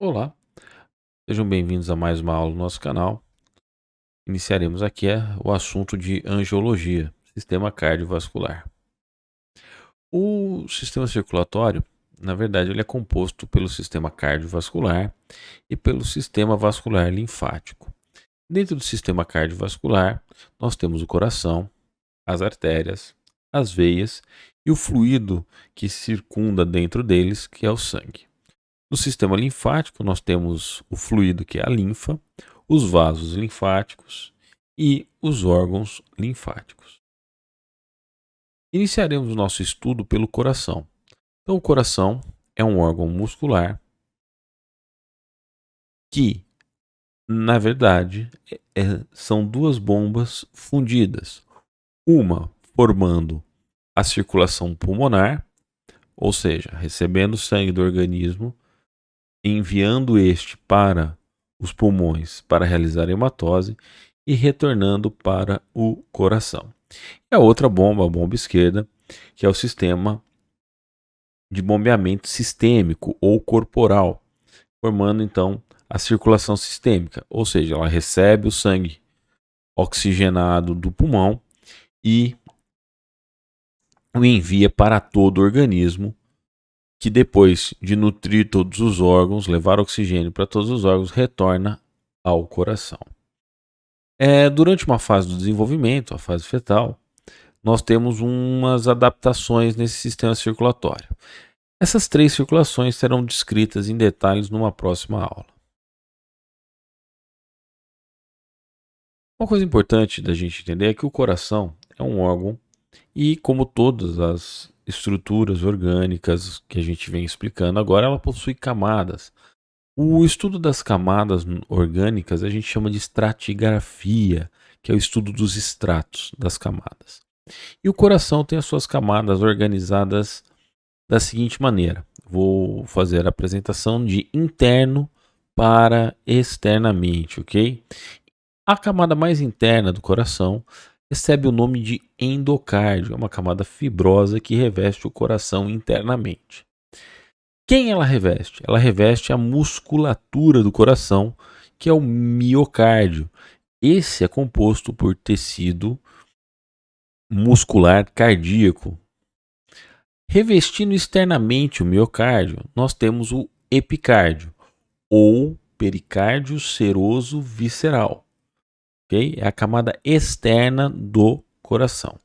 Olá, sejam bem-vindos a mais uma aula do nosso canal. Iniciaremos aqui o assunto de angiologia, sistema cardiovascular. O sistema circulatório, na verdade, ele é composto pelo sistema cardiovascular e pelo sistema vascular linfático. Dentro do sistema cardiovascular, nós temos o coração, as artérias, as veias e o fluido que circunda dentro deles, que é o sangue. No sistema linfático, nós temos o fluido, que é a linfa, os vasos linfáticos e os órgãos linfáticos. Iniciaremos o nosso estudo pelo coração. Então, o coração é um órgão muscular que, na verdade, são duas bombas fundidas. Uma formando a circulação pulmonar, ou seja, recebendo sangue do organismo, enviando este para os pulmões para realizar hematose e retornando para o coração. E a outra bomba, a bomba esquerda, que é o sistema de bombeamento sistêmico ou corporal, formando então a circulação sistêmica, ou seja, ela recebe o sangue oxigenado do pulmão e o envia para todo o organismo, que depois de nutrir todos os órgãos, levar oxigênio para todos os órgãos, retorna ao coração. Durante uma fase do desenvolvimento, a fase fetal, nós temos umas adaptações nesse sistema circulatório. Essas três circulações serão descritas em detalhes numa próxima aula. Uma coisa importante da gente entender é que o coração é um órgão e, como todas as estruturas orgânicas que a gente vem explicando agora, ela possui camadas. O estudo das camadas orgânicas a gente chama de estratigrafia, que é o estudo dos estratos das camadas. E o coração tem as suas camadas organizadas da seguinte maneira. Vou fazer a apresentação de interno para externamente, ok? A camada mais interna do coração recebe o nome de endocárdio, é uma camada fibrosa que reveste o coração internamente. Quem ela reveste? Ela reveste a musculatura do coração, que é o miocárdio. Esse é composto por tecido muscular cardíaco. Revestindo externamente o miocárdio, nós temos o epicárdio, ou pericárdio seroso visceral. Okay? É a camada externa do coração.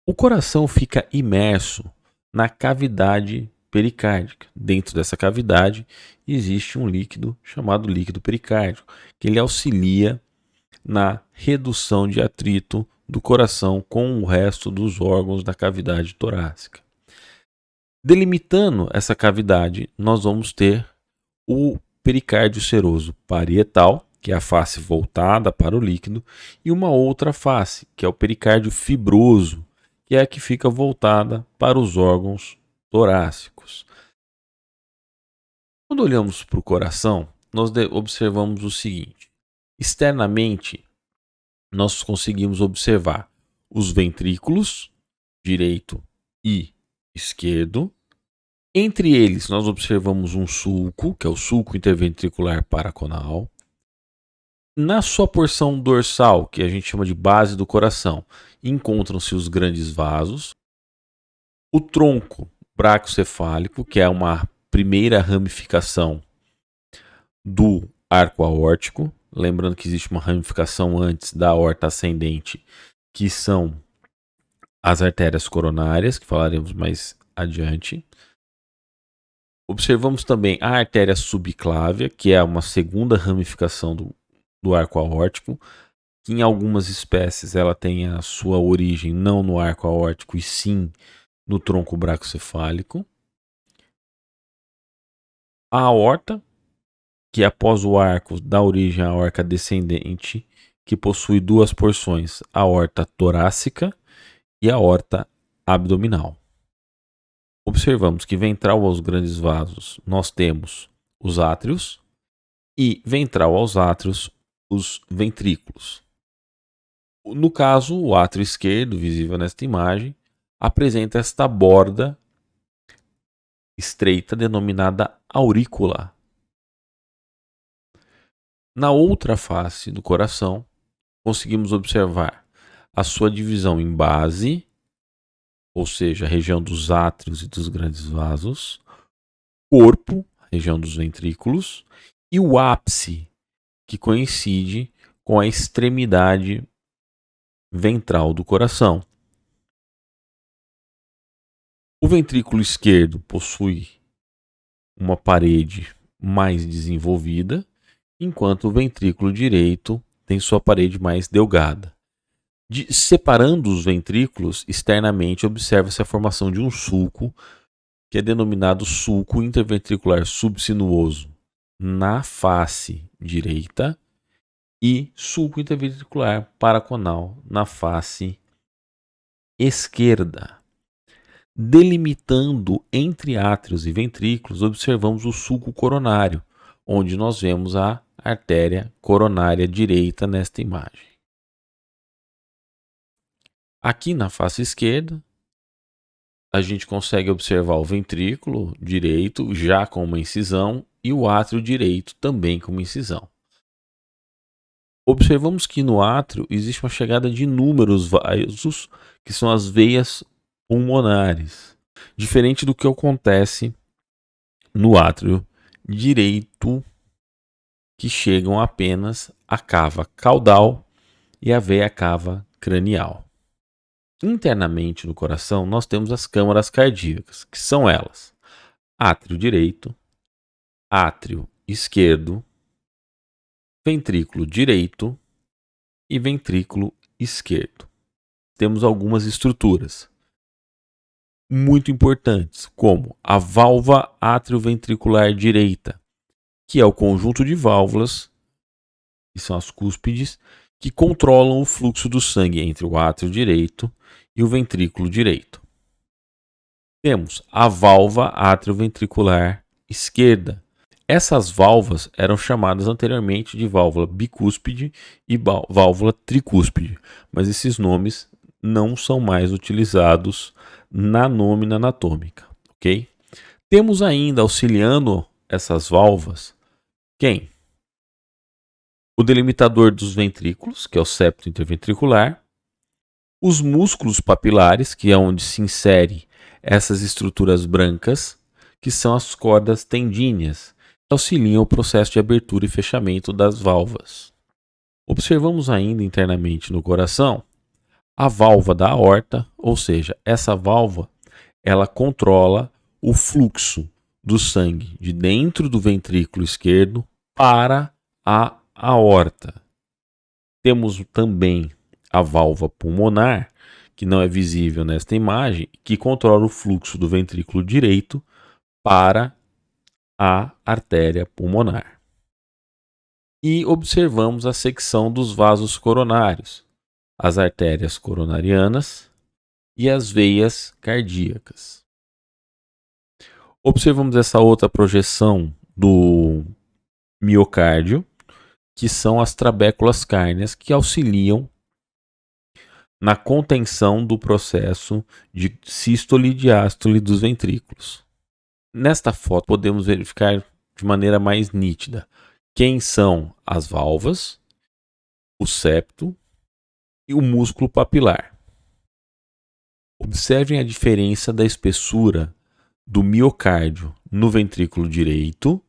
O coração fica imerso na cavidade pericárdica. Dentro dessa cavidade existe um líquido chamado líquido pericárdico, que ele auxilia na redução de atrito do coração com o resto dos órgãos da cavidade torácica. Delimitando essa cavidade, nós vamos ter o pericárdio seroso parietal, que é a face voltada para o líquido, e uma outra face, que é o pericárdio fibroso, que é a que fica voltada para os órgãos torácicos. Quando olhamos para o coração, nós observamos o seguinte: externamente, nós conseguimos observar os ventrículos, direito e esquerdo. Entre eles, nós observamos um sulco, que é o sulco interventricular paraconal. Na sua porção dorsal, que a gente chama de base do coração, encontram-se os grandes vasos. O tronco bracocefálico, que é uma primeira ramificação do arco aórtico. Lembrando que existe uma ramificação antes da aorta ascendente, que são as artérias coronárias, que falaremos mais adiante. Observamos também a artéria subclávia, que é uma segunda ramificação do arco aórtico, que em algumas espécies ela tem a sua origem não no arco aórtico e sim no tronco bracocefálico. A aorta, que após o arco dá origem à aorta descendente, que possui duas porções, a aorta torácica e a aorta abdominal. Observamos que ventral aos grandes vasos nós temos os átrios e ventral aos átrios os ventrículos. No caso, o átrio esquerdo, visível nesta imagem, apresenta esta borda estreita denominada aurícula. Na outra face do coração, conseguimos observar a sua divisão em base, ou seja, a região dos átrios e dos grandes vasos, corpo, região dos ventrículos, e o ápice, que coincide com a extremidade ventral do coração. O ventrículo esquerdo possui uma parede mais desenvolvida, enquanto o ventrículo direito tem sua parede mais delgada. Separando os ventrículos, externamente observa-se a formação de um sulco, que é denominado sulco interventricular subsinuoso na face direita e sulco interventricular paraconal na face esquerda. Delimitando entre átrios e ventrículos, observamos o sulco coronário, onde nós vemos a artéria coronária direita nesta imagem. Aqui na face esquerda, a gente consegue observar o ventrículo direito já com uma incisão e o átrio direito também com uma incisão. Observamos que no átrio existe uma chegada de inúmeros vasos, que são as veias pulmonares, diferente do que acontece no átrio direito, que chegam apenas à cava caudal e à veia cava cranial. Internamente no coração, nós temos as câmaras cardíacas, que são elas: átrio direito, átrio esquerdo, ventrículo direito e ventrículo esquerdo. Temos algumas estruturas muito importantes, como a válvula atrioventricular direita, que é o conjunto de válvulas, que são as cúspides, que controlam o fluxo do sangue entre o átrio direito e o ventrículo direito. Temos a válvula atrioventricular esquerda. Essas válvulas eram chamadas anteriormente de válvula bicúspide e válvula tricúspide, mas esses nomes não são mais utilizados na nómina anatômica, ok? Temos ainda auxiliando essas válvulas quem? O delimitador dos ventrículos, que é o septo interventricular, os músculos papilares, que é onde se insere essas estruturas brancas, que são as cordas tendíneas, que auxiliam o processo de abertura e fechamento das válvulas. Observamos ainda internamente no coração a válvula da aorta, ou seja, essa válvula ela controla o fluxo do sangue de dentro do ventrículo esquerdo para a aorta. Temos também a válvula pulmonar, que não é visível nesta imagem, que controla o fluxo do ventrículo direito para a artéria pulmonar. E observamos a secção dos vasos coronários, as artérias coronarianas e as veias cardíacas. Observamos essa outra projeção do miocárdio, que são as trabéculas cárneas, que auxiliam na contenção do processo de sístole e diástole dos ventrículos. Nesta foto podemos verificar de maneira mais nítida quem são as válvulas, o septo e o músculo papilar. Observem a diferença da espessura do miocárdio no ventrículo direito,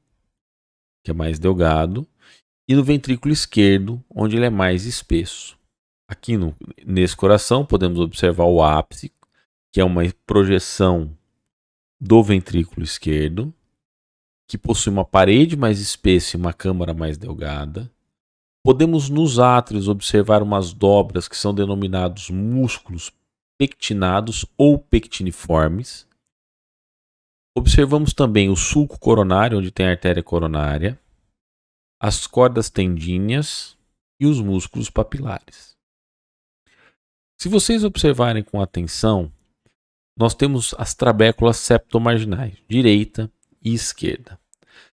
que é mais delgado, e no ventrículo esquerdo, onde ele é mais espesso. Aqui nesse coração podemos observar o ápice, que é uma projeção do ventrículo esquerdo, que possui uma parede mais espessa e uma câmara mais delgada. Podemos nos átrios observar umas dobras que são denominados músculos pectinados ou pectiniformes. Observamos também o sulco coronário, onde tem a artéria coronária, as cordas tendíneas e os músculos papilares. Se vocês observarem com atenção, nós temos as trabéculas septomarginais, direita e esquerda.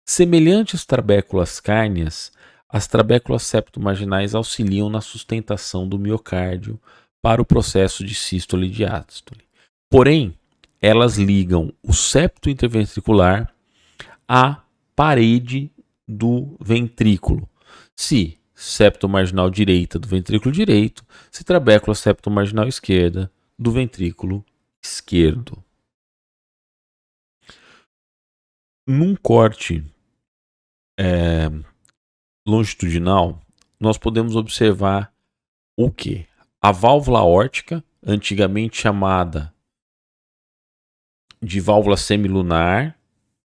Semelhante às trabéculas cárneas, as trabéculas septomarginais auxiliam na sustentação do miocárdio para o processo de sístole e diástole. Porém, elas ligam o septo interventricular à parede do ventrículo. Se septo marginal direita do ventrículo direito, se trabécula septo marginal esquerda do ventrículo esquerdo. Num corte longitudinal, nós podemos observar o que? A válvula aórtica, antigamente chamada de válvula semilunar.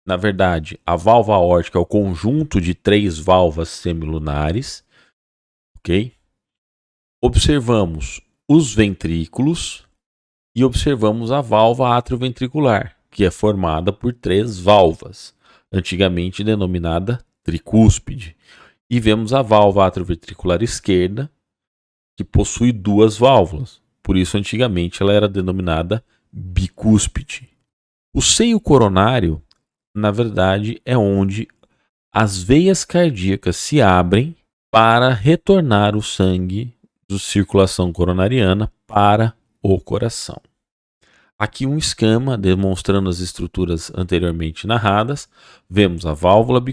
Na verdade, a válvula aórtica é o conjunto de 3 válvulas semilunares, ok? Observamos os ventrículos e observamos a válvula atrioventricular, que é formada por 3 válvulas, antigamente denominada tricúspide. E vemos a válvula atrioventricular esquerda, que possui 2 válvulas, por isso antigamente ela era denominada bicúspide. O seio coronário, na verdade, é onde as veias cardíacas se abrem para retornar o sangue da circulação coronariana para o coração. Aqui um esquema demonstrando as estruturas anteriormente narradas. Vemos a válvula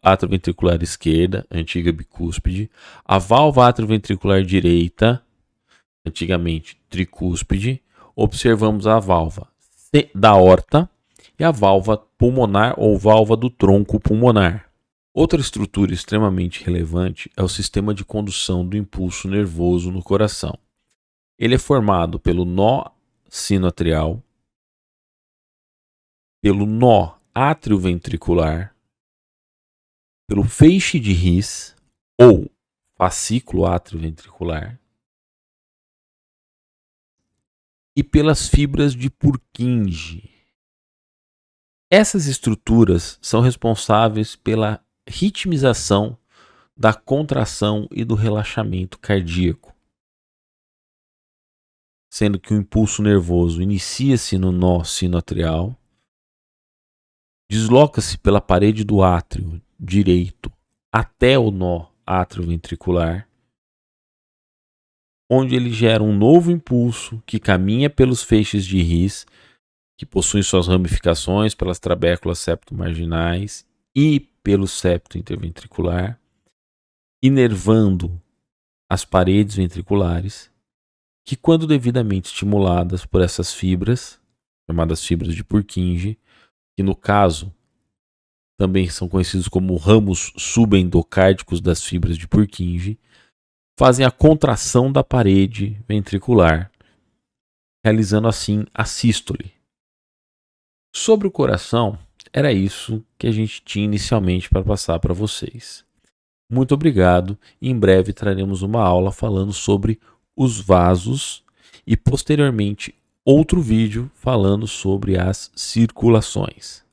atrioventricular esquerda, antiga bicúspide, a válvula atrioventricular direita, antigamente tricúspide. Observamos a válvula da aorta e a válvula pulmonar ou válvula do tronco pulmonar. Outra estrutura extremamente relevante é o sistema de condução do impulso nervoso no coração. Ele é formado pelo nó sinoatrial, pelo nó atrioventricular, pelo feixe de His ou fascículo atrioventricular e pelas fibras de Purkinje. Essas estruturas são responsáveis pela ritmização da contração e do relaxamento cardíaco, sendo que o impulso nervoso inicia-se no nó sinoatrial, desloca-se pela parede do átrio direito até o nó atrioventricular, onde ele gera um novo impulso que caminha pelos feixes de His, que possuem suas ramificações pelas trabéculas septomarginais e pelo septo interventricular, inervando as paredes ventriculares, que quando devidamente estimuladas por essas fibras, chamadas fibras de Purkinje, que no caso também são conhecidos como ramos subendocárdicos das fibras de Purkinje, fazem a contração da parede ventricular, realizando assim a sístole. Sobre o coração, era isso que a gente tinha inicialmente para passar para vocês. Muito obrigado e em breve traremos uma aula falando sobre os vasos e posteriormente outro vídeo falando sobre as circulações.